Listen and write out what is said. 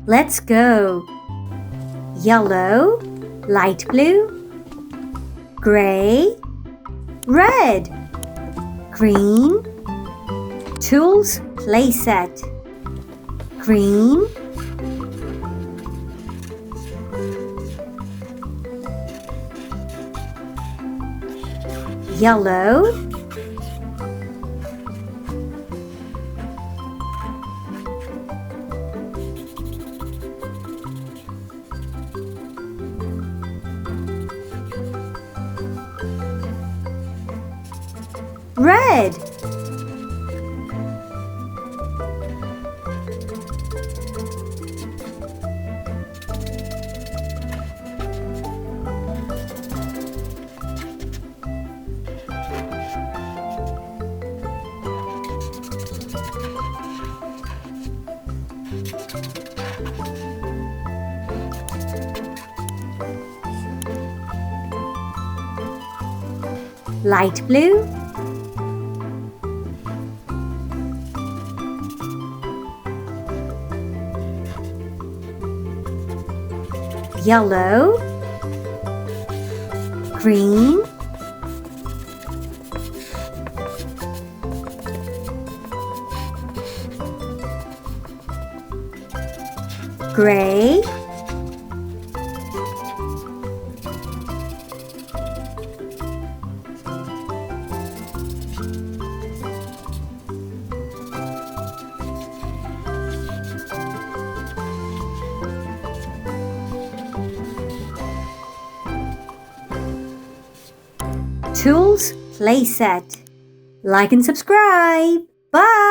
Let's go. Yellow, light blue, gray, red, green. Tools playset. Green, yellow, red, light blue, yellow, green, gray, Tools playset. Like and subscribe. Bye!